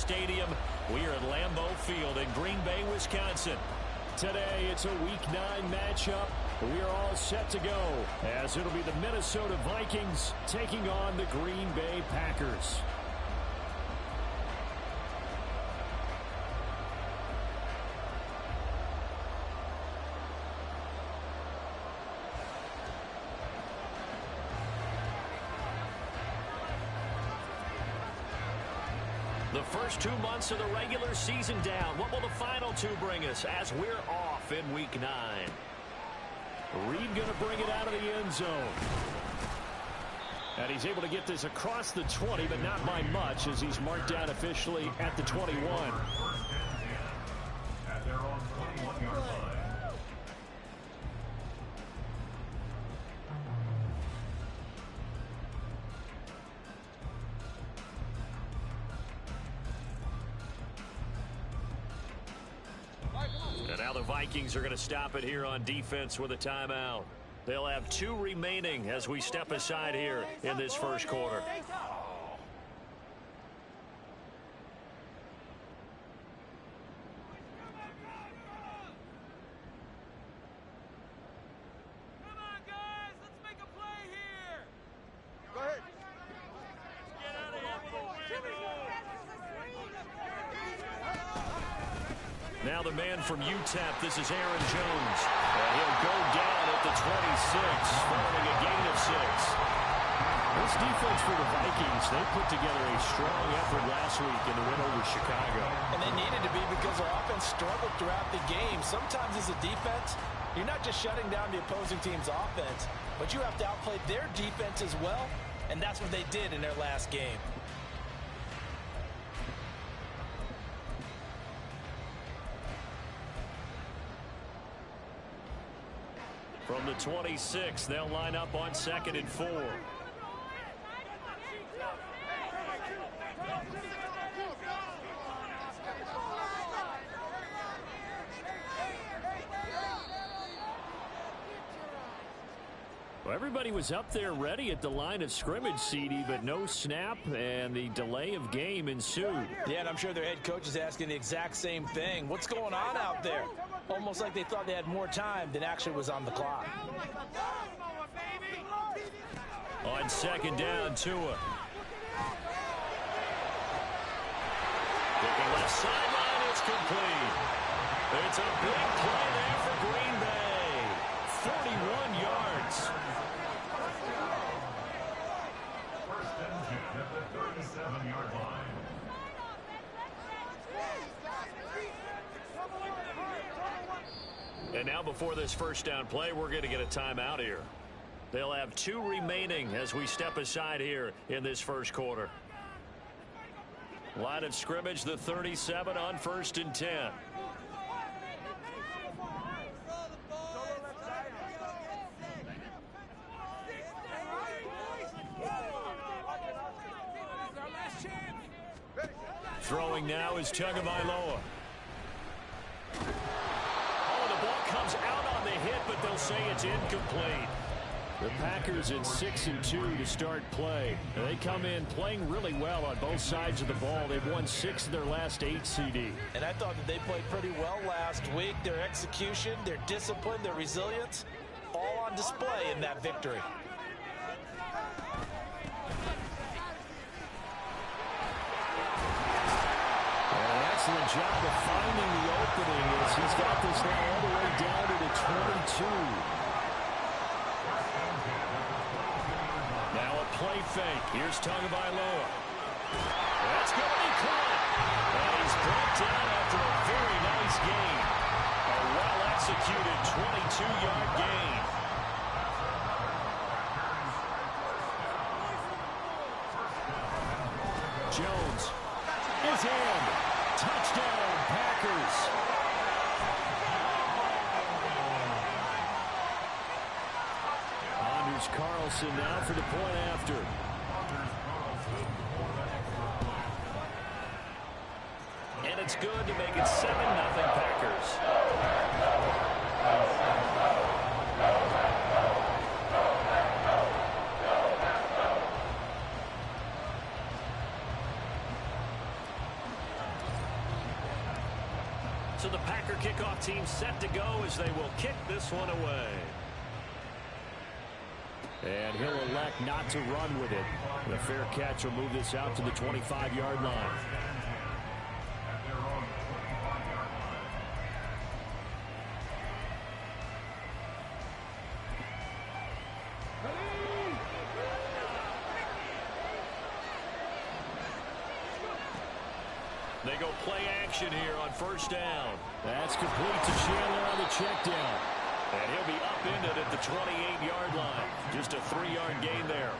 Stadium. We are at Lambeau Field in Green Bay, Wisconsin. Today, it's a Week 9 matchup. We are all set to go, as it'll be the Minnesota Vikings taking on the Green Bay Packers. The first 2 months of the regular season down. What will the final 2 bring us as we're off in Week 9? Reed going to bring it out of the end zone. And he's able to get this across the 20, but not by much, as he's marked down officially at the 21. At their own 21-yard line. And now the Vikings are going to stop it here on defense with a timeout. They'll have 2 remaining as we step aside here in this first quarter. Now the man from UTEP, this is Aaron Jones. And he'll go down at the 26, following a gain of 6. This defense for the Vikings, they put together a strong effort last week in the win over Chicago. And they needed to be because their offense struggled throughout the game. Sometimes as a defense, you're not just shutting down the opposing team's offense, but you have to outplay their defense as well, and that's what they did in their last game. From the 26, they'll line up on 2nd and 4. Well, everybody was up there ready at the line of scrimmage, CD, but no snap, and the delay of game ensued. Yeah, and I'm sure their head coach is asking the exact same thing. What's going on out there? Almost like they thought they had more time than actually was on the clock. On 2nd down, Tua. Looking left sideline, it's complete. It's a big play there for Green Bay. 41 yards. First and 10 at the 37-yard line. And now before this first down play, we're going to get a timeout here. They'll have 2 remaining as we step aside here in this first quarter. Line of scrimmage, the 37 on 1st and 10. Throwing now is Tagovailoa. Comes out on the hit, but they'll say it's incomplete. The Packers at 6-2 to start play. They come in playing really well on both sides of the ball. They've won 6 of their last 8, CD. And I thought that they played pretty well last week. Their execution, their discipline, their resilience, all on display in that victory. Excellent job of finding the opening as he's got this now all the way down to the 22. Now a play fake. Here's Tagovailoa. That's going to be caught. And he's brought down after a very nice gain. A well-executed 22-yard gain. Jones is in. Touchdown, Packers. Anders Carlson now for the point after. And it's good to make it 7-0 Packers. So the Packer kickoff team set to go as they will kick this one away. And he'll elect not to run with it. The fair catch will move this out to the 25-yard line. They go play action here on first down. That's complete to Chandler on the check down. And he'll be upended at the 28-yard line. Just a 3-yard gain there.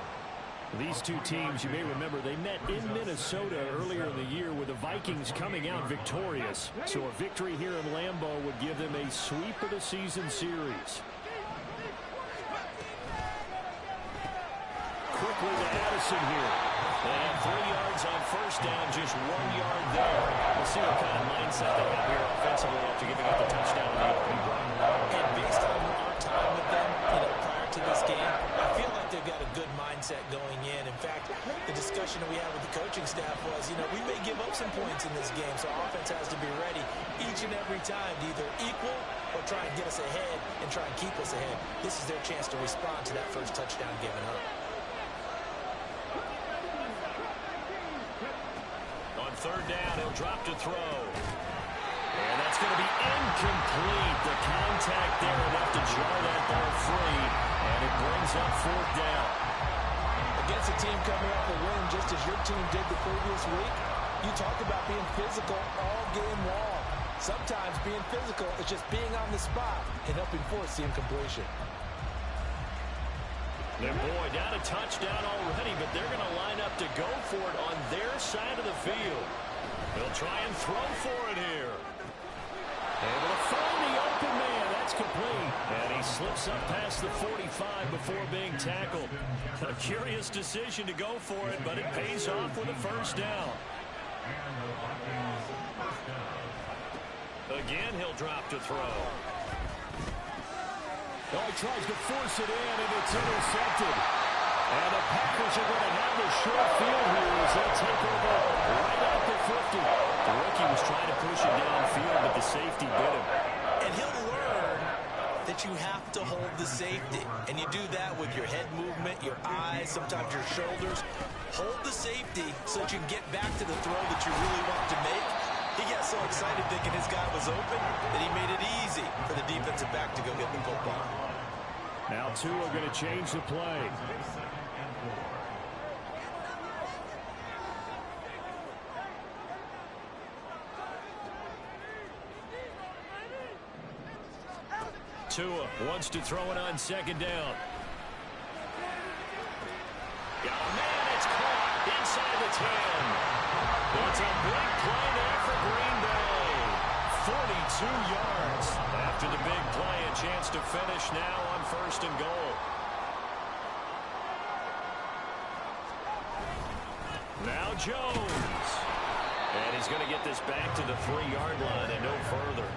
These two teams, you may remember, they met in Minnesota earlier in the year with the Vikings coming out victorious. So a victory here in Lambeau would give them a sweep of the season series. Quickly to Addison here. They have 3 yards on first down, just 1 yard there. We'll see what kind of mindset they have here offensively after giving up the touchdown in the opening drive. And based on our time with them, prior to this game, I feel like they've got a good mindset going in. In fact, the discussion that we had with the coaching staff was, we may give up some points in this game, so our offense has to be ready each and every time to either equal or try and get us ahead and try and keep us ahead. This is their chance to respond to that first touchdown given up. Third down, he'll drop to throw. And that's going to be incomplete. The contact there enough to jar that ball free. And it brings up fourth down. Against a team coming off a win just as your team did the previous week, you talk about being physical all game long. Sometimes being physical is just being on the spot and helping force the incompletion. And boy, down a touchdown already, but they're going to line up to go for it on their side of the field. They'll try and throw for it here. Able to find the open man. That's complete. And he slips up past the 45 before being tackled. A curious decision to go for it, but it pays off with a first down. Again, he'll drop to throw. Oh, he tries to force it in, and it's intercepted. And the Packers are going to have the short field here as they take over right at the 50. The rookie was trying to push it downfield, but the safety bit him. And he'll learn that you have to hold the safety. And you do that with your head movement, your eyes, sometimes your shoulders. Hold the safety so that you can get back to the throw that you really want to make. He got so excited thinking his guy was open that he made it easy for the defensive back to go get the football. Now Tua going to change the play. Tua wants to throw it on second down. Yeah, man, it's caught inside the 10. It's a big play there for Green Bay. 42 yards. After the big play, a chance to finish now on first and goal. Now Jones. And he's going to get this back to the 3-yard line and no further.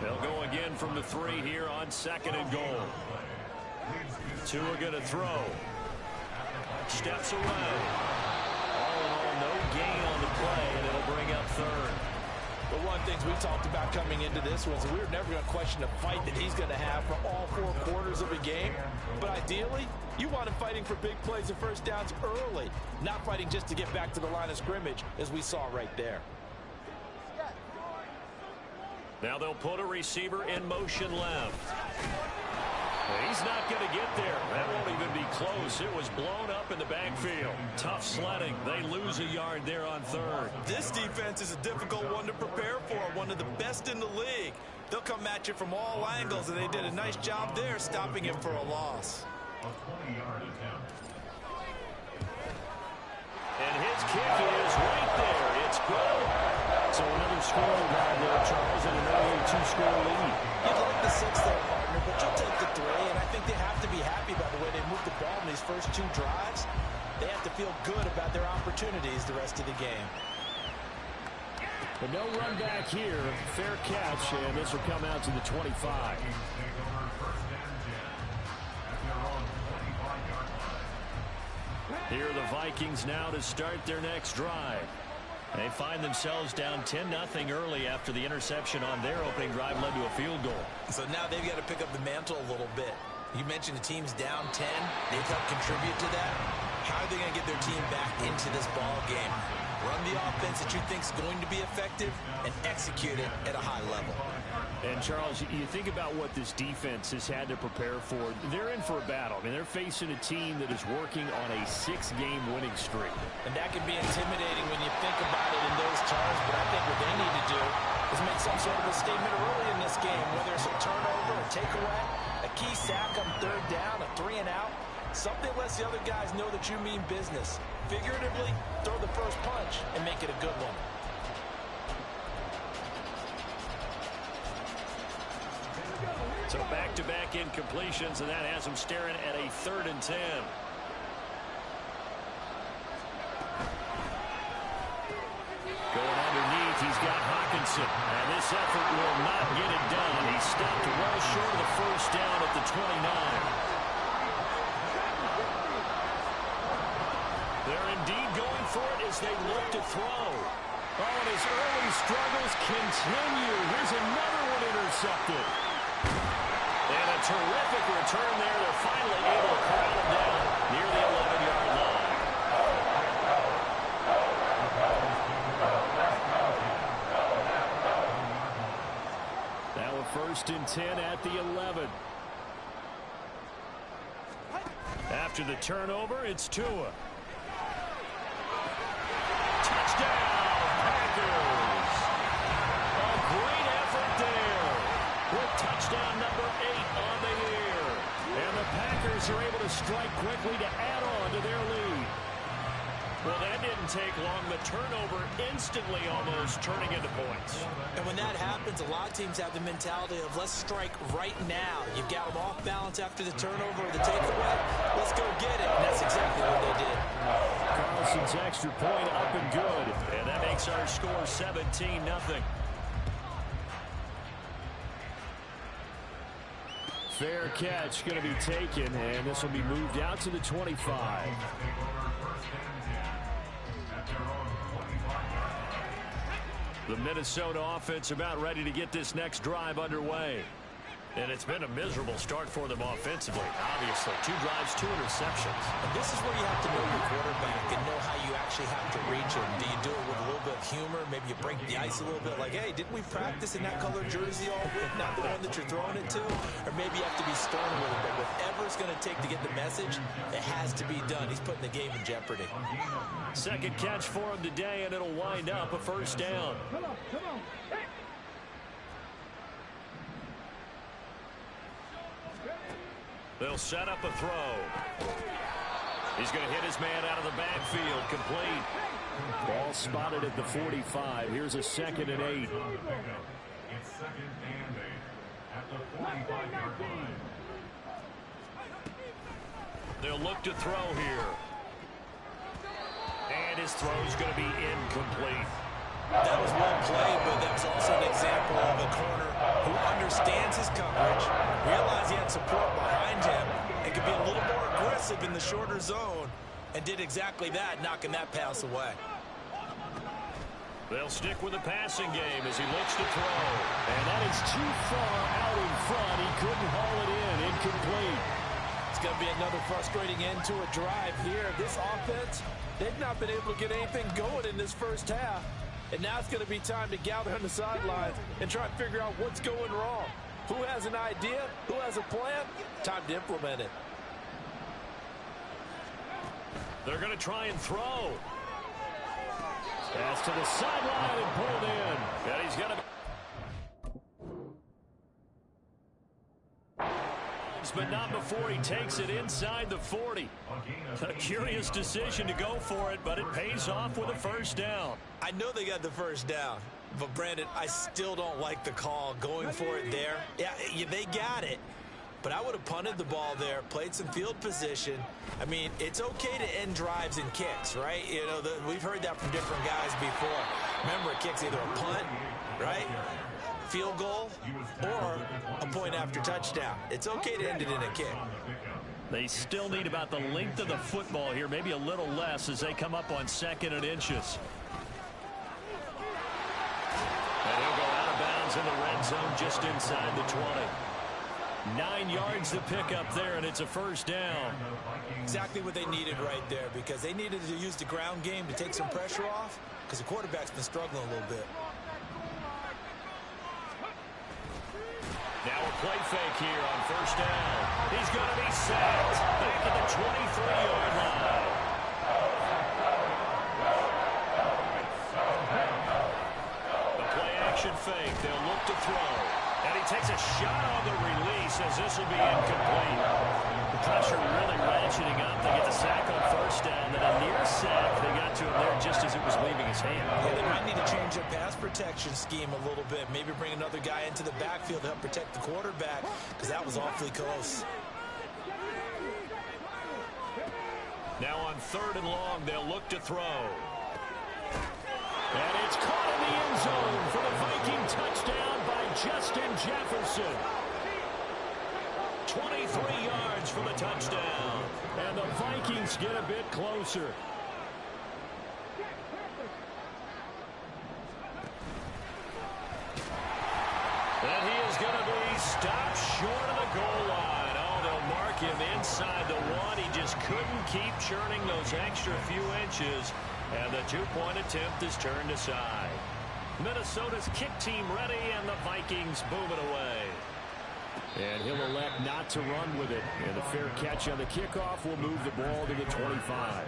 They'll go again from the 3 here on second and goal. Tua going to throw. Steps away. All in all, no gain on the play, and it'll bring up third. But one of the things we talked about coming into this was we were never going to question the fight that he's going to have for all 4 quarters of a game. But ideally, you want him fighting for big plays and first downs early, not fighting just to get back to the line of scrimmage, as we saw right there. Now they'll put a receiver in motion left. He's not going to get there. That won't even be close. It was blown up in the backfield. Tough sledding. They lose a yard there on third. This defense is a difficult one to prepare for, one of the best in the league. They'll come at you from all angles, and they did a nice job there stopping him for a loss. And his kick is right there. It's good. So another scoring drive there, Charles, and an early 2-score lead. You'd like the 6 there, partner, but you'll take the 3, and I think they have to be happy about the way they moved the ball in these first 2 drives. They have to feel good about their opportunities the rest of the game. But no run back here. Fair catch, and this will come out to the 25. Here are the Vikings now to start their next drive. They find themselves down 10-0 early after the interception on their opening drive led to a field goal. So now they've got to pick up the mantle a little bit. You mentioned the team's down 10. They've helped contribute to that. How are they going to get their team back into this ball game? Run the offense that you think is going to be effective and execute it at a high level. And, Charles, you think about what this defense has had to prepare for. They're in for a battle. I mean, they're facing a team that is working on a 6-game winning streak. And that can be intimidating when you think about it in those terms, but I think what they need to do is make some sort of a statement early in this game, whether it's a turnover, a takeaway, a key sack on third down, a 3-and-out. Something lets the other guys know that you mean business. Figuratively, throw the first punch and make it a good one. So back-to-back incompletions, and that has them staring at a 3rd and 10. Going underneath, he's got Hockenson. And this effort will not get it done. He stopped well short of the first down at the 29. They're indeed going for it as they look to throw. Oh, and his early struggles continue. Here's another one intercepted. And a terrific return there. They're finally able to corral him down near the 11-yard line. Now a 1st and 10 at the 11. After the turnover, it's Tua. Touchdown, Packers. A great effort there with touchdown number 8 on the year. And the Packers are able to strike quickly to add on to their lead. Well, that didn't take long. The turnover instantly almost turning into points. And when that happens, a lot of teams have the mentality of let's strike right now. You've got them off balance after the turnover or the takeaway. Let's go get it. And that's exactly what they did. Carlson's extra point up and good. And that makes our score 17-0. Fair catch going to be taken, and this will be moved out to the 25. The Minnesota offense about ready to get this next drive underway. And it's been a miserable start for them offensively. Obviously, 2 drives, 2 interceptions. And this is where you have to know your quarterback and know how you actually have to reach him. Do you do it with a little bit of humor? Maybe you break the ice a little bit like, hey, didn't we practice in that color jersey all week? Not the one that you're throwing it to? Or maybe you have to be stern with it. But whatever it's going to take to get the message, it has to be done. He's putting the game in jeopardy. Second catch for him today, and it'll wind up a 1st down. Come on. Hey. They'll set up a throw. He's going to hit his man out of the backfield. Complete. Ball spotted at the 45. Here's a 2nd and 8. It's 2nd and 8 at the 45-yard line. They'll look to throw here. And his throw's going to be incomplete. That was well played, but that was also an example of a corner who understands his coverage, realized he had support behind him, and could be a little more aggressive in the shorter zone, and did exactly that, knocking that pass away. They'll stick with the passing game as he looks to throw. And that is too far out in front. He couldn't haul it in. Incomplete. It's going to be another frustrating end to a drive here. This offense, they've not been able to get anything going in this first half. And now it's going to be time to gather on the sidelines and try and figure out what's going wrong. Who has an idea? Who has a plan? Time to implement it. They're going to try and throw. Pass to the sideline and pulled in. And he's going to... But not before he takes it inside the 40. A curious decision to go for it, but it pays off with a 1st down. I know they got the 1st down, but Brandon, I still don't like the call going for it there. Yeah, they got it, but I would have punted the ball there, played some field position. I mean, it's okay to end drives and kicks, right? You know, we've heard that from different guys before. Remember, a kick's either a punt, right? Field goal, or a point after touchdown. It's okay to end it in a kick. They still need about the length of the football here, maybe a little less as they come up on 2nd and inches. downs in the red zone just inside the 20. 9 yards to pick up there, and it's a first down. Exactly what they needed right there, because they needed to use the ground game to take some pressure off, because the quarterback's been struggling a little bit. Now a play fake here on first down. He's going to be sacked back at the 23-yard line. The play-action fake. They'll look to throw. And he takes a shot on the release as this will be incomplete. The pressure really ratcheting up. They get the sack on first down. Then a near sack. They got to him there just as it was leaving his hand. Yeah, they might need to change their pass protection scheme a little bit. Maybe bring another guy into the backfield to help protect the quarterback, because that was awfully close. Now on 3rd and long, they'll look to throw. And it's caught in the end zone for the Viking touchdown by Justin Jefferson. 23 yards for the touchdown. And the Vikings get a bit closer. And he is going to be stopped short of the goal line. Oh, they'll mark him inside the 1. He just couldn't keep churning those extra few inches. And the 2-point attempt is turned aside. Minnesota's kick team ready, and the Vikings boom it away. And he'll elect not to run with it. And the fair catch on the kickoff will move the ball to the 25.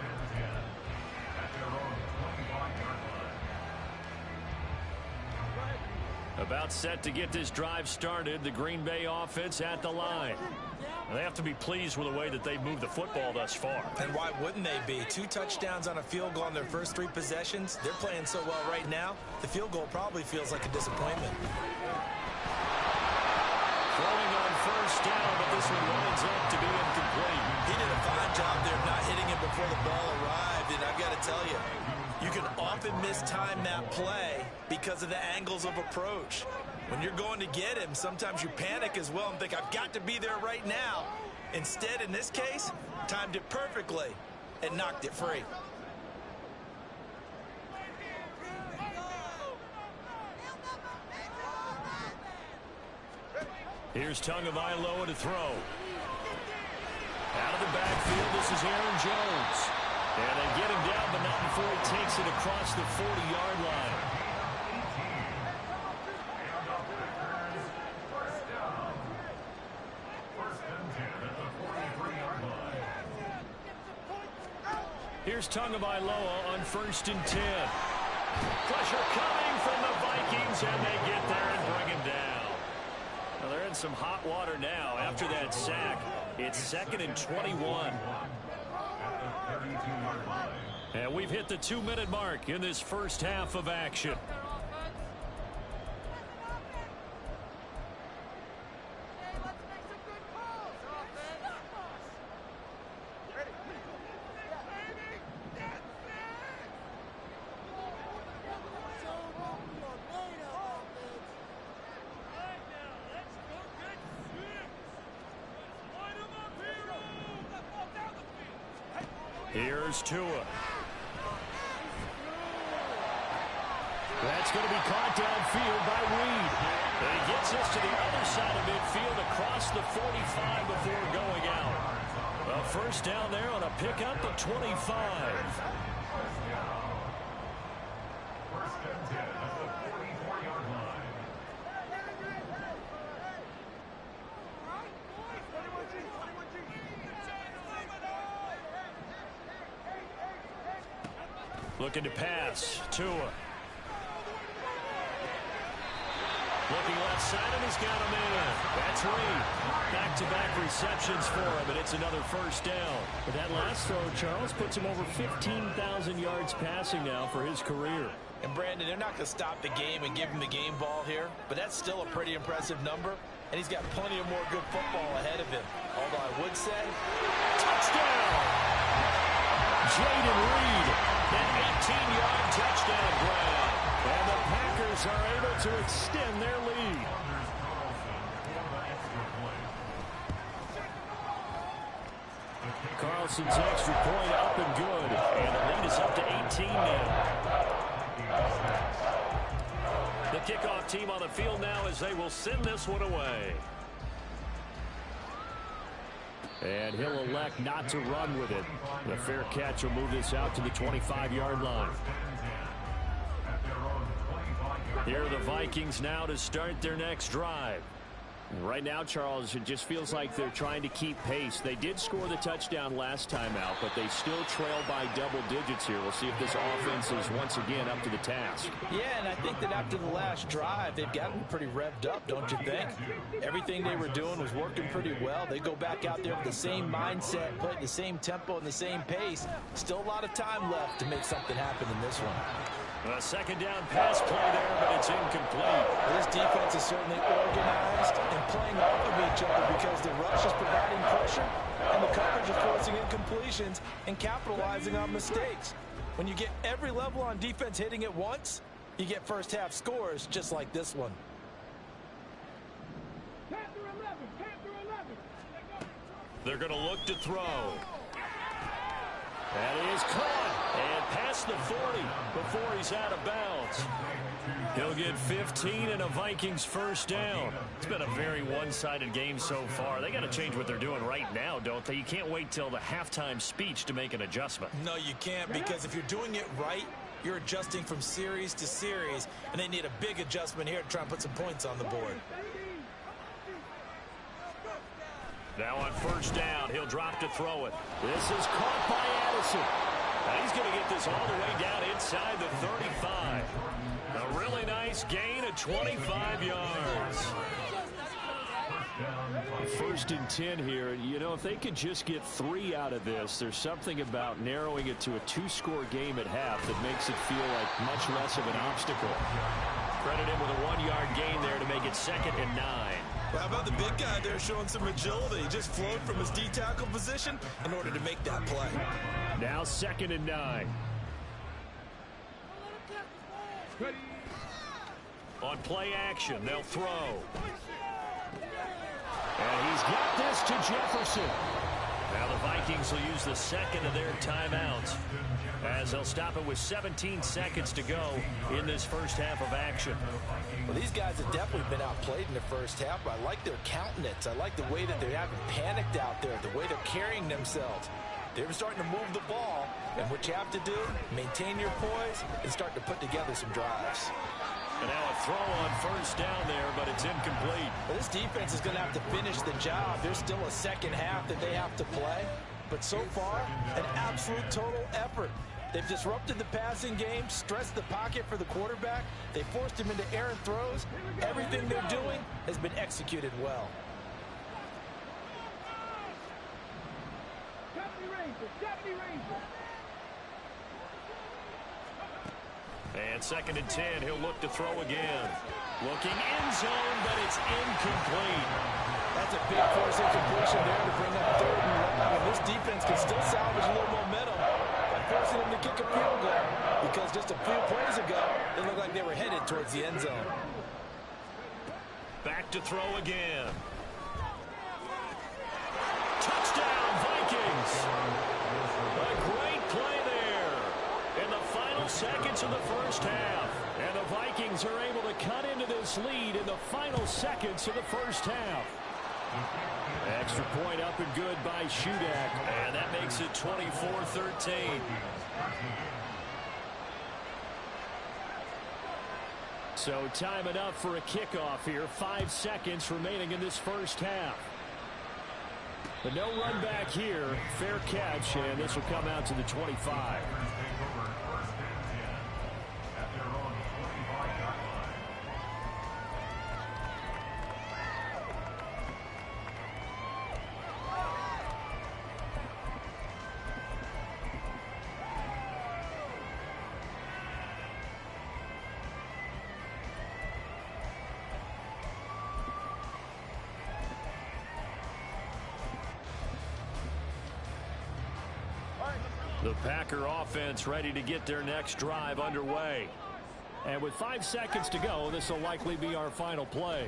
About set to get this drive started. The Green Bay offense at the line. And they have to be pleased with the way that they've moved the football thus far. And why wouldn't they be? 2 touchdowns on a field goal in their first 3 possessions. They're playing so well right now, the field goal probably feels like a disappointment. Throwing on first down, but this one winds up to be incomplete. He did a fine job there of not hitting him before the ball arrived, and I've got to tell you, you can often mistime that play because of the angles of approach. When you're going to get him, sometimes you panic as well and think, I've got to be there right now. Instead, in this case, timed it perfectly and knocked it free. Here's Tagovailoa to throw. Out of the backfield, this is Aaron Jones. And they get him down, but not before he takes it across the 40-yard line. Here's Tagovailoa on 1st and 10. Pressure coming from the Vikings, and they get there and bring him down. Well, they're in some hot water now after that sack. It's 2nd and 21. And we've hit the 2-minute mark in this first half of action. Here's Tua. That's going to be caught downfield by Reed. And he gets us to the other side of midfield across the 45 before going out. A first down there on a pickup of 25. Looking to pass. Tua. Looking left side, and he's got him in. That's Reed. Back-to-back receptions for him, and it's another first down. But that last throw, Charles, puts him over 15,000 yards passing now for his career. And, Brandon, they're not going to stop the game and give him the game ball here, but that's still a pretty impressive number, and he's got plenty of more good football ahead of him. Although I would say, touchdown! Jayden Reed, an 18-yard touchdown grab. And the Packers are able to extend their lead. Carlson's extra point up and good. And the lead is up to 18 now. The kickoff team on the field now as they will send this one away. And he'll elect not to run with it. The fair catch will move this out to the 25-yard line. Here are the Vikings now to start their next drive. Right now, Charles, it just feels like they're trying to keep pace. They did score the touchdown last time out, but they still trail by double digits here. We'll see if this offense is once again up to the task. Yeah, and I think that after the last drive, they've gotten pretty revved up, don't you think? Everything they were doing was working pretty well. They go back out there with the same mindset, play at the same tempo and the same pace. Still a lot of time left to make something happen in this one. A second down pass play there, but it's incomplete. Well, this defense is certainly organized and playing off of each other because the rush is providing pressure and the coverage is forcing incompletions and capitalizing on mistakes. When you get every level on defense hitting at once, you get first half scores just like this one. They're going to look to throw. And he is caught and past the 40 before he's out of bounds. He'll get 15 and a Vikings first down. It's been a very one-sided game so far. They got to change what they're doing right now, don't they? You can't wait till the halftime speech to make an adjustment. No, you can't, because if you're doing it right, you're adjusting from series to series, and they need a big adjustment here to try and put some points on the board. Now on first down, he'll drop to throw it. This is caught by Addison. Now he's going to get this all the way down inside the 35. A really nice gain of 25 yards. First and 10 here. You know, if they could just get 3 out of this, there's something about narrowing it to a 2-score game at half that makes it feel like much less of an obstacle. Credit him with a 1-yard gain there to make it 2nd and 9. Well, how about the big guy there showing some agility? He just flowed from his D-tackle position in order to make that play. Now 2nd and 9. On play action, they'll throw. And he's got this to Jefferson. Now the Vikings will use the second of their timeouts as they'll stop it with 17 seconds to go in this first half of action. Well, these guys have definitely been outplayed in the first half, but I like their countenance. I like the way that they haven't panicked out there, the way they're carrying themselves. They're starting to move the ball, and what you have to do, maintain your poise and start to put together some drives. And now a throw on first down there, but it's incomplete. Well, this defense is going to have to finish the job. There's still a second half that they have to play. But so far, an absolute total effort. They've disrupted the passing game, stressed the pocket for the quarterback. They forced him into errant throws. Everything they're doing has been executed well. And 2nd and 10, he'll look to throw again. Looking end zone, but it's incomplete. That's a big force incompletion there to bring up 3rd and 1. And this defense can still salvage a little momentum by forcing them to kick a field goal, because just a few plays ago, they looked like they were headed towards the end zone. Back to throw again. Touchdown, Vikings! A great play there in the final seconds of the first half. And the Vikings are able to cut into this lead in the final seconds of the first half. Extra point up and good by Shudak. And that makes it 24-13. So time enough for a kickoff here. 5 seconds remaining in this first half. But no run back here. Fair catch, and this will come out to the 25. The Packer offense ready to get their next drive underway. And with 5 seconds to go, this will likely be our final play.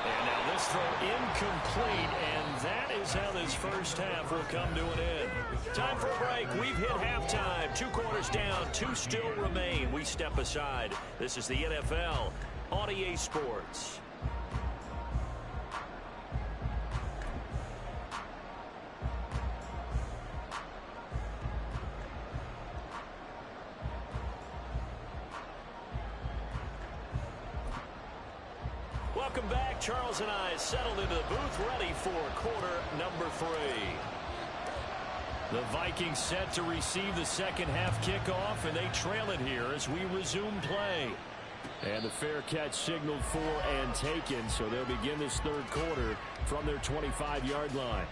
And now pass, though, incomplete, and that is how this first half will come to an end. Time for a break. We've hit halftime. 2 quarters down, 2 still remain. We step aside. This is the NFL on EA Sports. Welcome back. Charles and I settled into the booth, ready for quarter number 3. The Vikings set to receive the second half kickoff, and they trail it here as we resume play. And the fair catch signaled for and taken, so they'll begin this third quarter from their 25-yard line.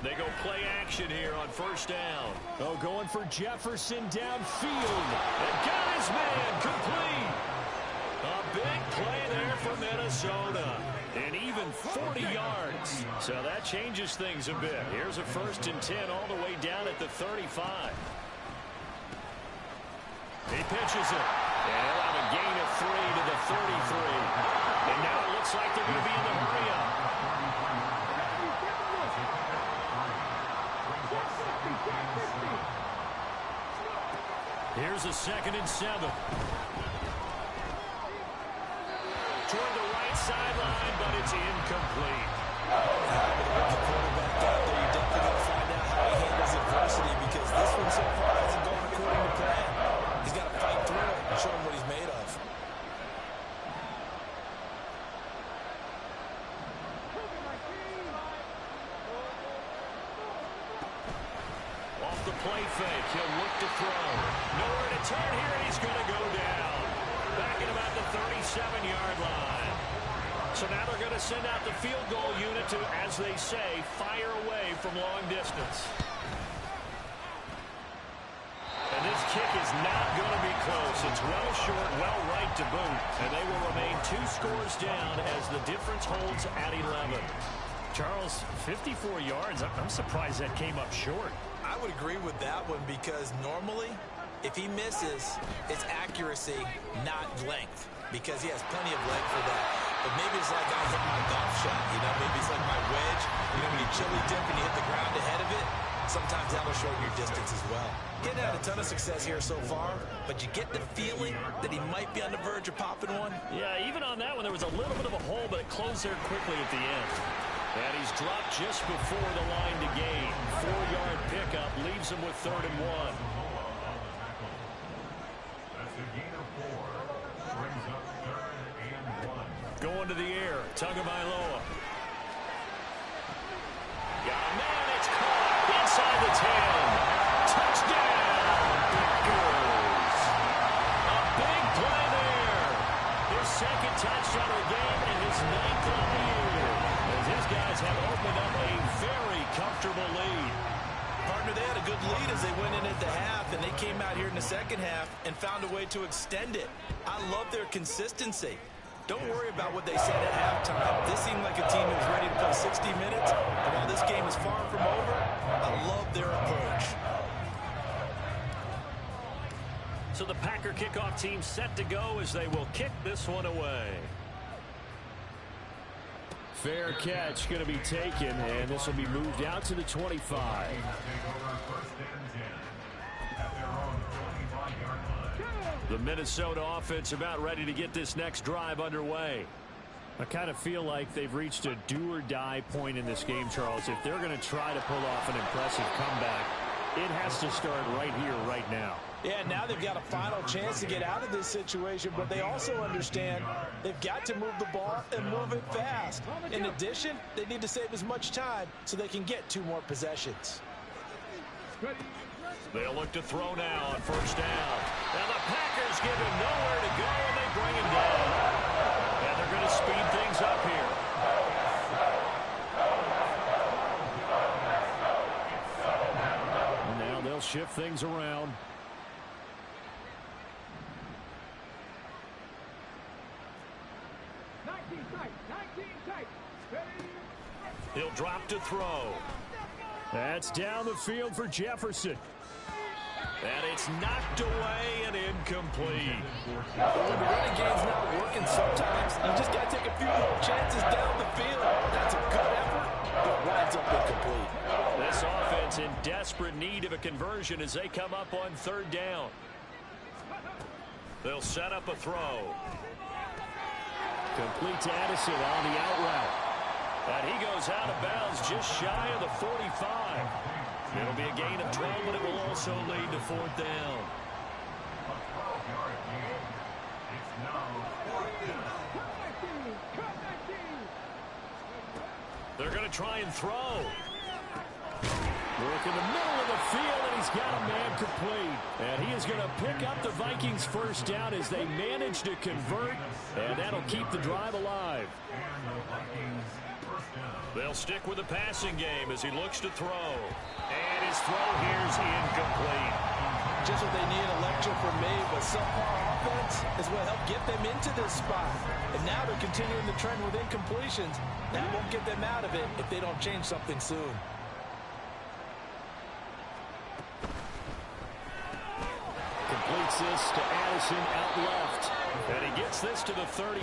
They go play action here on first down. Oh, going for Jefferson downfield. And got his man complete. A big play there for Minnesota. And even 40 yards. So that changes things a bit. Here's a 1st and 10 all the way down at the 35. He pitches it. And he'll have a gain of 3 to the 33. And now it looks like they're going to be in the hurry-up. Here's a 2nd and 7. Toward the right sideline, but it's incomplete. With the quarterback out there, you're definitely going to find out how he handles adversity, because this one so far hasn't gone according to plan. He's got to fight through it and show him what he's made of. Off the play fake, he'll look to throw. Nowhere to turn here, and he's going to go down. Back at about the 37-yard line. So now they're going to send out the field goal unit to, as they say, fire away from long distance. And this kick is not going to be close. It's well short, well right to boot. And they will remain 2 scores down as the difference holds at 11. Charles, 54 yards. I'm surprised that came up short. I would agree with that one, because normally, if he misses, it's accuracy, not length, because he has plenty of leg for that. But maybe it's like I hit my golf shot, maybe it's like my wedge. When you chili dip and you hit the ground ahead of it, sometimes that'll shorten your distance as well. Getting had a ton of success here so far, but you get the feeling that he might be on the verge of popping one. Yeah, even on that one, there was a little bit of a hole, but it closed there quickly at the end. And he's dropped just before the line to gain. 4-yard pickup leaves him with 3rd and 1. That's a gain of 4. Brings up 3rd and 1. Going to the air, Tagovailoa. Got a man, it's caught inside the 10. Touchdown, Packers. A big play there. His 2nd touchdown of the game and his 9th of the year. As his guys have opened up a very comfortable lead. Partner, they had a good lead as they went in at the half, and they came out here in the second half and found a way to extend it. I love their consistency. Don't worry about what they said at halftime. This seemed like a team that was ready to play 60 minutes, and while this game is far from over, I love their approach. So the Packer kickoff team set to go as they will kick this one away. Fair catch going to be taken, and this will be moved out to the 25. The Minnesota offense about ready to get this next drive underway. I kind of feel like they've reached a do-or-die point in this game, Charles. If they're going to try to pull off an impressive comeback, it has to start right here, right now. Yeah, now they've got a final chance to get out of this situation, but they also understand they've got to move the ball and move it fast. In addition, they need to save as much time so they can get 2 more possessions. They'll look to throw now on first down. Now the Packers give him nowhere to go, and they bring him down. And they're going to speed things up here. And now they'll shift things around. throw. That's down the field for Jefferson. And it's knocked away and incomplete. When the running game's not working sometimes, you just got to take a few more chances down the field. That's a good effort, but it winds up incomplete. This offense in desperate need of a conversion as they come up on third down. They'll set up a throw. Complete to Addison on the out route. And he goes out of bounds just shy of the 45. It'll be a gain of 12, but it will also lead to fourth down. They're going to try and throw. Work in the middle of the field, and he's got a man complete. And he is going to pick up the Vikings' first down as they manage to convert, and that'll keep the drive alive. They'll stick with the passing game as he looks to throw. And his throw here's incomplete. Just what they need a lecture from me, but subpar offense is what helped get them into this spot. And now they're continuing the trend with incompletions. That won't get them out of it if they don't change something soon. Completes this to Addison out left. And he gets this to the 35.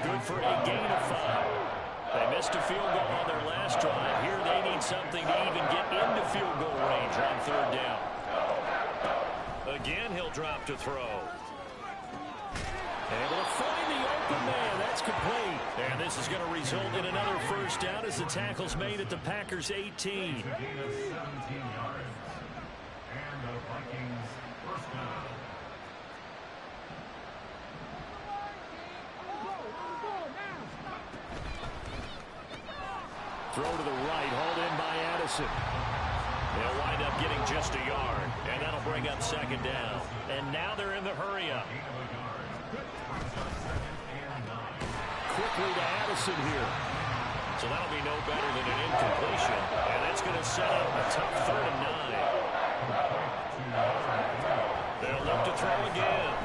Good for a gain of 5. They missed a field goal on their last drive. Here they need something to even get into field goal range on third down. Again, he'll drop to throw. Able to find the open man. That's complete. And this is going to result in another first down as the tackle's made at the Packers' 18. And the Vikings first down. Throw to the right, hauled in by Addison. They'll wind up getting just a yard, and that'll bring up second down. And now they're in the hurry-up. Quickly to Addison here. So that'll be no better than an incompletion, and that's going to set up a tough 3rd and 9. They'll look to throw again.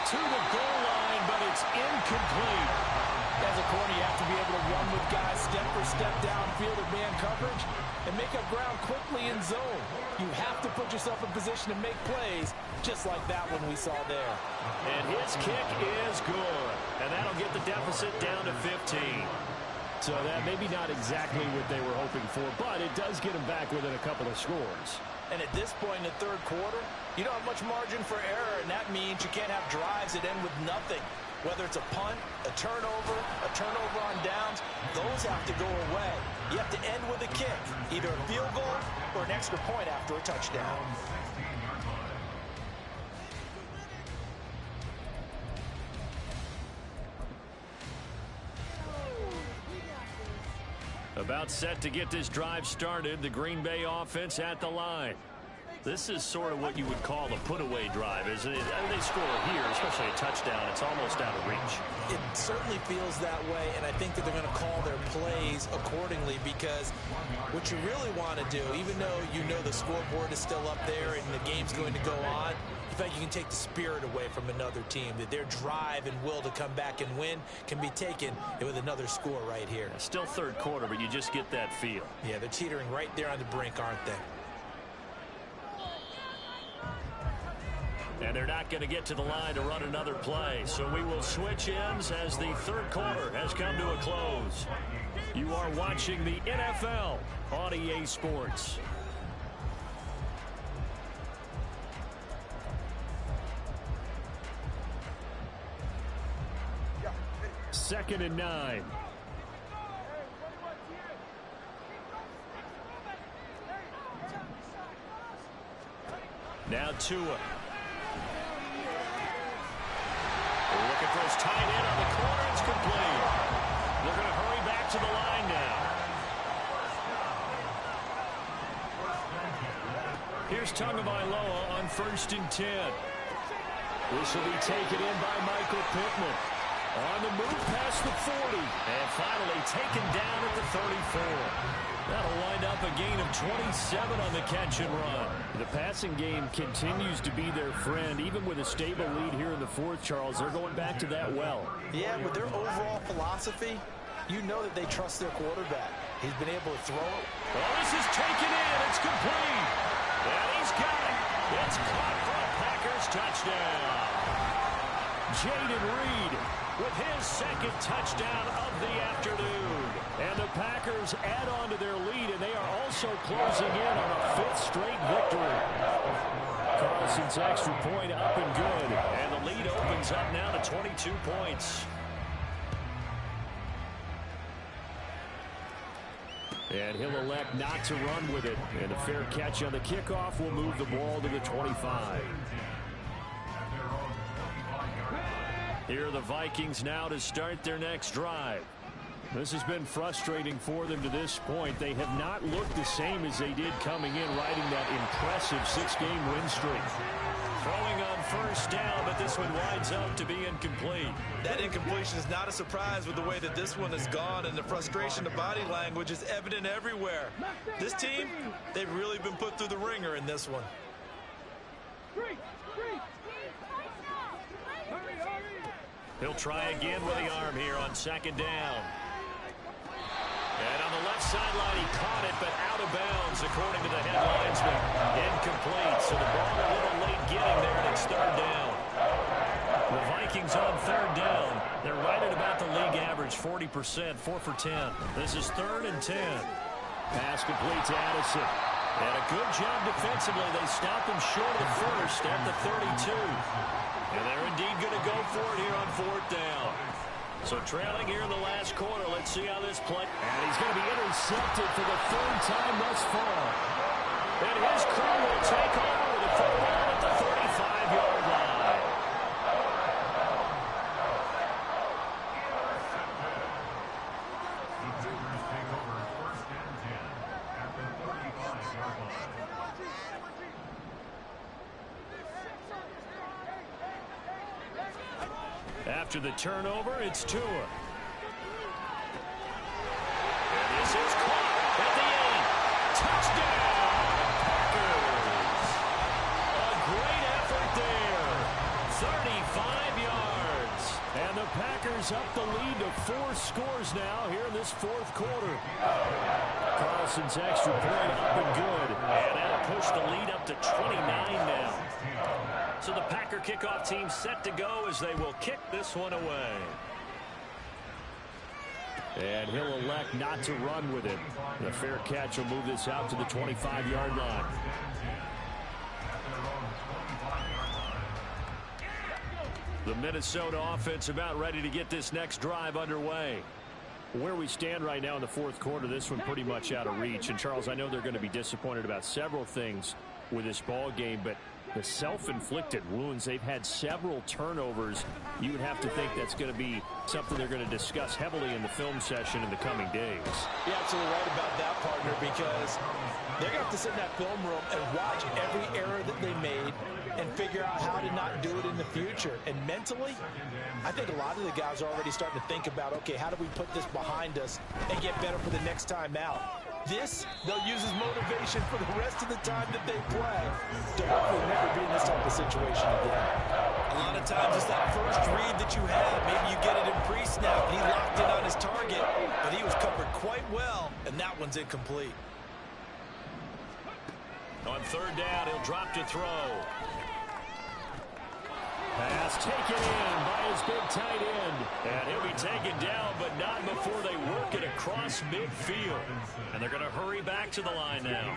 To the goal line, but it's incomplete. As a corner, you have to be able to run with guys step for step downfield in man coverage and make up ground quickly in zone. You have to put yourself in position to make plays, just like that one we saw there. And his kick is good. And that'll get the deficit down to 15. So that maybe not exactly what they were hoping for, but it does get them back within a couple of scores. And at this point in the third quarter, you don't have much margin for error, and that means you can't have drives that end with nothing. Whether it's a punt, a turnover on downs, those have to go away. You have to end with a kick, either a field goal or an extra point after a touchdown. About set to get this drive started, the Green Bay offense at the line. This is sort of what you would call a put-away drive, isn't it? I mean, they score here, especially a touchdown. It's almost out of reach. It certainly feels that way, and I think that they're going to call their plays accordingly because what you really want to do, even though you know the scoreboard is still up there and the game's going to go on, you feel like you can take the spirit away from another team, that their drive and will to come back and win can be taken with another score right here. Still third quarter, but you just get that feel. Yeah, they're teetering right there on the brink, aren't they? And they're not going to get to the line to run another play. So we will switch ends as the third quarter has come to a close. You are watching the NFL on EA Sports. Second and 9. Now Tua. Looking for his tight end on the corner. It's complete. They're going to hurry back to the line now. Here's Tagovailoa on 1st and 10. This will be taken in by Michael Pittman. On the move past the 40. And finally taken down at the 34. That'll wind up a gain of 27 on the catch and run. The passing game continues to be their friend. Even with a stable lead here in the fourth, Charles, they're going back to that well. Yeah, with their overall philosophy, you know that they trust their quarterback. He's been able to throw it. Oh, this is taken in. It's complete. And he's got it. It's caught for a Packers touchdown. Jayden Reed with his second touchdown of the afternoon. And the Packers add on to their lead, and they are also closing in on a fifth straight victory. Carlson's extra point up and good. And the lead opens up now to 22 points. And he'll elect not to run with it. And a fair catch on the kickoff will move the ball to the 25. Here are the Vikings now to start their next drive. This has been frustrating for them to this point. They have not looked the same as they did coming in, riding that impressive 6-game win streak. Throwing on first down, but this one winds up to be incomplete. That incompletion is not a surprise with the way that this one has gone, and the frustration, the body language is evident everywhere. This team, they've really been put through the ringer in this one. He'll try again with the arm here on second down. And on the left sideline, he caught it, but out of bounds, according to the head linesman. Incomplete, so the ball a little late getting there, and it's third down. The Vikings on third down. They're right at about the league average, 40%, 4 for 10. This is 3rd and 10. Pass complete to Addison. And a good job defensively. They stop him short of the first at the 32. And they're indeed going to go for it here on 4th down. So trailing here in the last quarter. Let's see how this plays. And he's going to be intercepted for the 3rd time thus far. And his crew will take over with a football at the 35-yard line. The Packers take over 1st and 10 at the 35-yard line. After the turnover, it's Tua. And this is caught at the end. Touchdown, Packers. A great effort there. 35 yards. And the Packers up the lead to 4 scores now here in this 4th quarter. Carlson's extra point up and good. And that'll push the lead up to 29 now. So the Packer kickoff team set to go as they will kick this one away. And he'll elect not to run with it. The fair catch will move this out to the 25-yard line. The Minnesota offense about ready to get this next drive underway. Where we stand right now in the 4th quarter, this one pretty much out of reach. And, Charles, I know they're going to be disappointed about several things with this ball game, but the self-inflicted wounds, they've had several turnovers. You would have to think that's going to be something they're going to discuss heavily in the film session in the coming days. You're absolutely right about that, partner, because they're going to have to sit in that film room and watch every error that they made and figure out how to not do it in the future. And mentally, I think a lot of the guys are already starting to think about, okay, how do we put this behind us and get better for the next time out? This, they'll use as motivation for the rest of the time that they play to hopefully never be in this type of situation again. A lot of times it's that first read that you have. Maybe you get it in pre-snap, and he locked in on his target, but he was covered quite well, and that one's incomplete. On third down, he'll drop to throw. Pass taken in by his big tight end. And he'll be taken down, but not before they work it across midfield. And they're going to hurry back to the line now.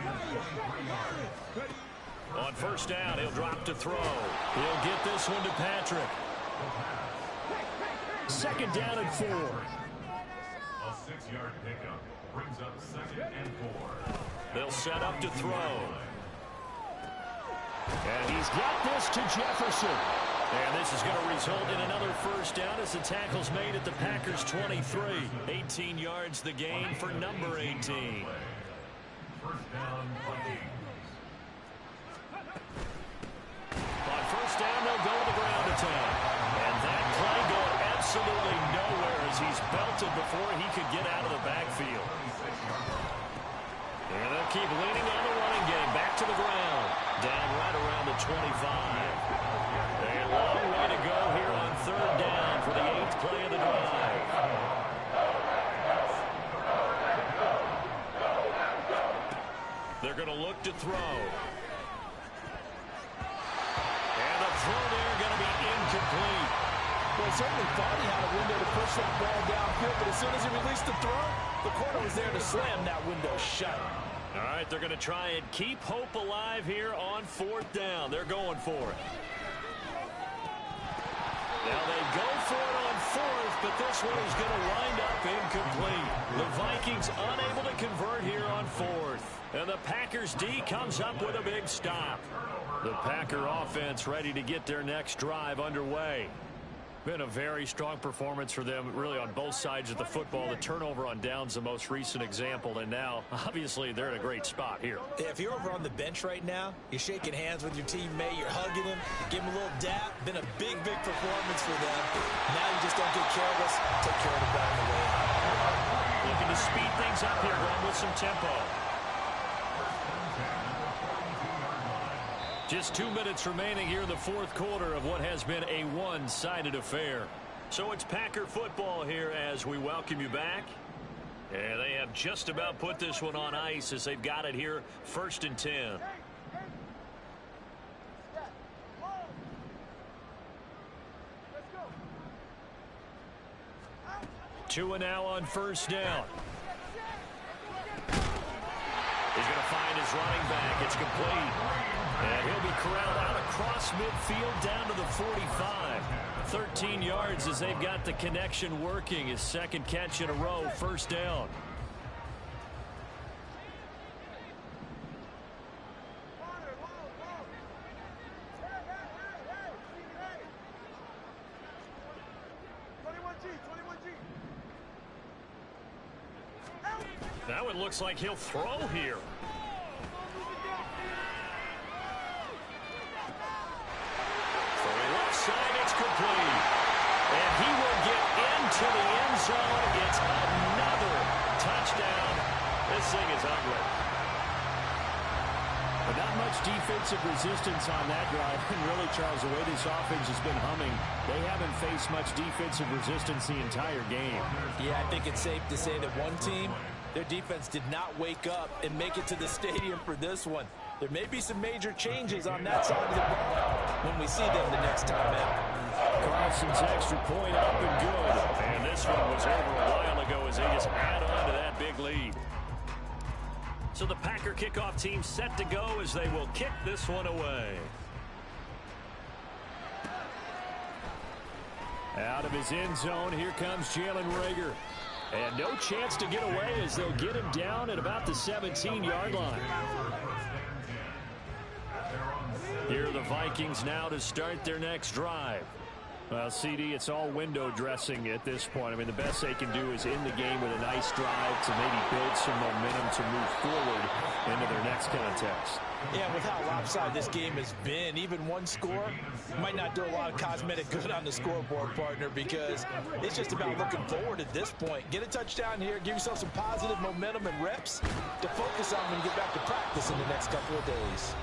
On first down, he'll drop to throw. He'll get this one to Patrick. 2nd down and 4. A 6-yard pickup brings up 2nd and 4. They'll set up to throw. And he's got this to Jefferson. And this is going to result in another first down as the tackle's made at the Packers' 23. 18 yards the gain for number 18. First down, Vikings. On first down, they'll go to the ground attack. And that play going absolutely nowhere as he's belted before he could get out of the backfield. And they'll keep leaning on the running game. Back to the ground. Down right around the 25. A long way to go here on third down for the 8th play of the drive. They're going to look to throw. And the throw there going to be incomplete. Well, certainly thought he had a window to push that ball downfield, but as soon as he released the throw, the corner was there to slam that window shut. All right, they're going to try and keep hope alive here on 4th down. They're going for it. Now they go for it on 4th, but this one is going to wind up incomplete. The Vikings unable to convert here on 4th. And the Packers D comes up with a big stop. The Packer offense ready to get their next drive underway. Been a very strong performance for them, really, on both sides of the football. The turnover on downs, the most recent example, and now, obviously, they're in a great spot here. Yeah, if you're over on the bench right now, you're shaking hands with your teammate, you're hugging him, give him a little dap. Been a big, big performance for them. Now you just don't get careless. Take care of the ball on the way out. Looking to speed things up here, run with some tempo. Just 2 minutes remaining here in the 4th quarter of what has been a one-sided affair. So it's Packer football here as we welcome you back. And they have just about put this one on ice as they've got it here, 1st and 10. 2 now on 1st down. He's going to find his running back. It's complete. And he'll be corralled out across midfield down to the 45. 13 yards as they've got the connection working. His 2nd catch in a row, 1st down. Now it looks like he'll throw here. It's complete. And he will get into the end zone. It's another touchdown. This thing is ugly. But not much defensive resistance on that drive. And really, Charles, the way this offense has been humming, they haven't faced much defensive resistance the entire game. Yeah, I think it's safe to say that one team, their defense did not wake up and make it to the stadium for this one. There may be some major changes on that side of the ball when we see them the next time out. Carlson's extra point up and good. And this one was over a while ago as they just add on to that big lead. So the Packer kickoff team set to go as they will kick this one away. Out of his end zone, here comes Jalen Reagor. And no chance to get away as they'll get him down at about the 17-yard line. Here are the Vikings now to start their next drive. Well, CD, it's all window dressing at this point. I mean, the best they can do is end the game with a nice drive to maybe build some momentum to move forward into their next contest. Yeah, with how lopsided this game has been, even one score might not do a lot of cosmetic good on the scoreboard, partner, because it's just about looking forward at this point. Get a touchdown here, give yourself some positive momentum and reps to focus on when you get back to practice in the next couple of days.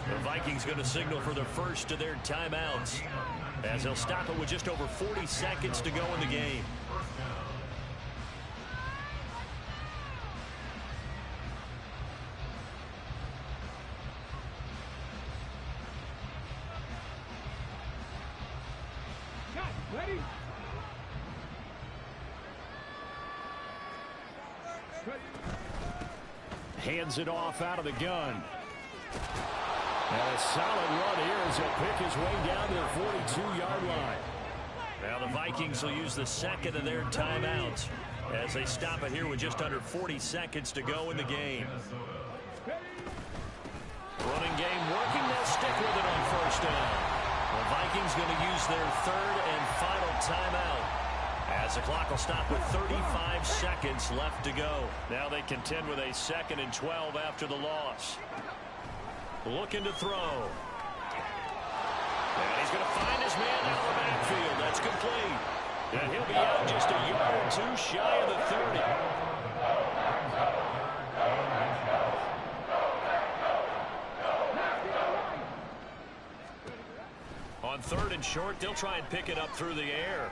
The Vikings going to signal for the first of their timeouts as they'll stop it with just over 40 seconds to go in the game. Ready? Hands it off out of the gun. And a solid run here as he'll pick his way down to the 42-yard line. Now the Vikings will use the second of their timeouts as they stop it here with just under 40 seconds to go in the game. Running game working. They'll stick with it on 1st down. The Vikings going to use their 3rd and final timeout as the clock will stop with 35 seconds left to go. Now they contend with a 2nd and 12 after the loss. Looking to throw. And he's going to find his man out of the backfield. That's complete. And he'll be out just a yard or two shy of the 30. On 3rd and short, they'll try and pick it up through the air.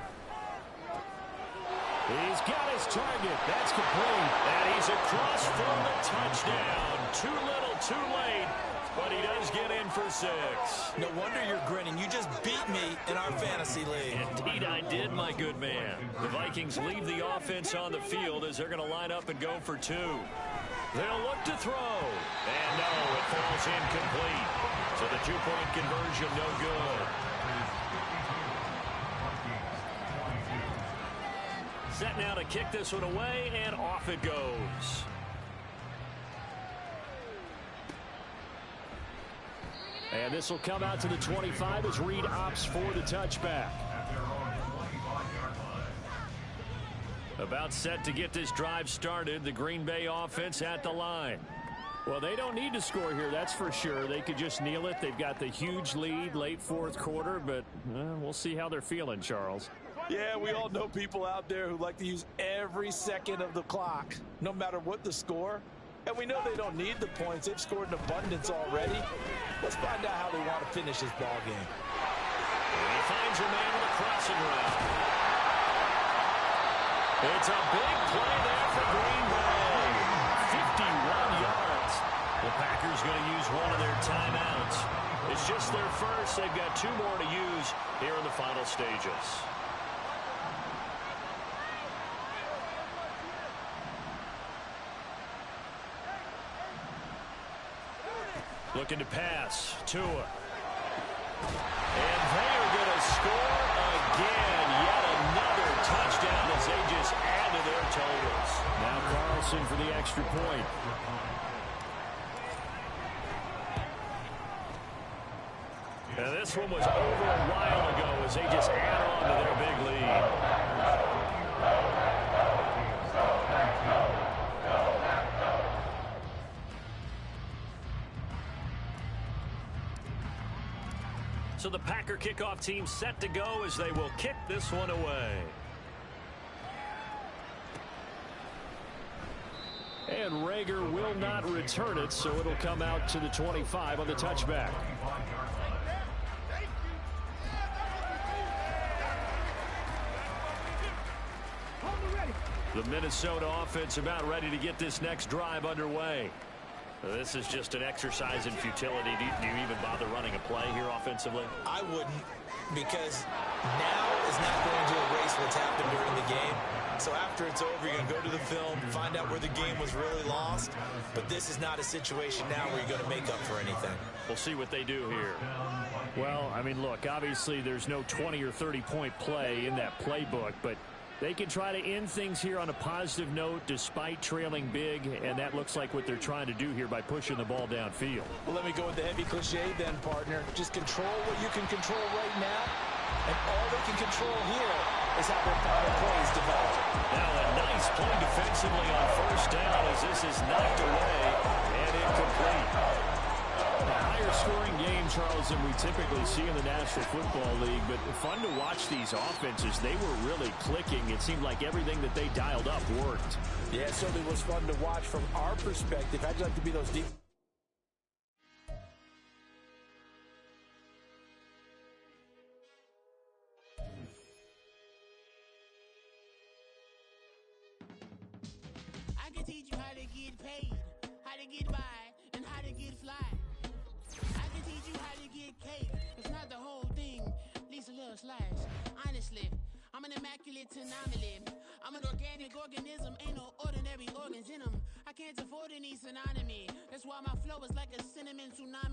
He's got his target. That's complete. And he's across for the touchdown. Too little, too late, but he does get in for 6. No wonder you're grinning. You just beat me in our fantasy league. Indeed I did, my good man. The Vikings leave the offense on the field as they're going to line up and go for 2. They'll look to throw. And no, it falls incomplete. So the 2-point conversion, no good. Set now to kick this one away, and off it goes. And this will come out to the 25 as Reed opts for the touchback. About set to get this drive started, the Green Bay offense at the line. Well, they don't need to score here, that's for sure. They could just kneel it. They've got the huge lead late fourth quarter, but we'll see how they're feeling, Charles. Yeah, we all know people out there who like to use every second of the clock, no matter what the score. And we know they don't need the points. They've scored in abundance already. Let's find out how they want to finish this ball game. And he finds a man with a crossing route. It's a big play there for Green Bay. 51 yards. The Packers going to use one of their timeouts. It's just their first. They've got 2 more to use here in the final stages. Looking to pass. Tua. And they are going to score again. Yet another touchdown as they just add to their totals. Now Carlson for the extra point. And this one was over a while ago as they just add on to their big lead. So the Packer kickoff team set to go as they will kick this one away. And Rager will not return it, so it'll come out to the 25 on the touchback. The Minnesota offense about ready to get this next drive underway. This is just an exercise in futility. Do you even bother running a play here offensively? I wouldn't, because now is not going to erase what's happened during the game. So after it's over, you're going to go to the film, find out where the game was really lost. But this is not a situation now where you're going to make up for anything. We'll see what they do here. Well, I mean, look, obviously there's no 20 or 30-point play in that playbook, but they can try to end things here on a positive note despite trailing big, and that looks like what they're trying to do here by pushing the ball downfield. Well, let me go with the heavy cliche then, partner. Just control what you can control right now, and all they can control here is how their final plays develop. Now a nice play defensively on first down as this is knocked away and incomplete. A higher scoring game, Charles, than we typically see in the National Football League, but fun to watch these offenses. They were really clicking. It seemed like everything that they dialed up worked. Yeah, it certainly was fun to watch from our perspective. How'd you like to be those deep? I can teach you how to get paid, how to get by, and how to get fly. I can teach you how to get cake. It's not the whole thing, at least a little slice. Honestly, I'm an immaculate anomaly. I'm an organic organism, ain't no ordinary organs in them. I can't afford any synonymy. That's why my flow is like a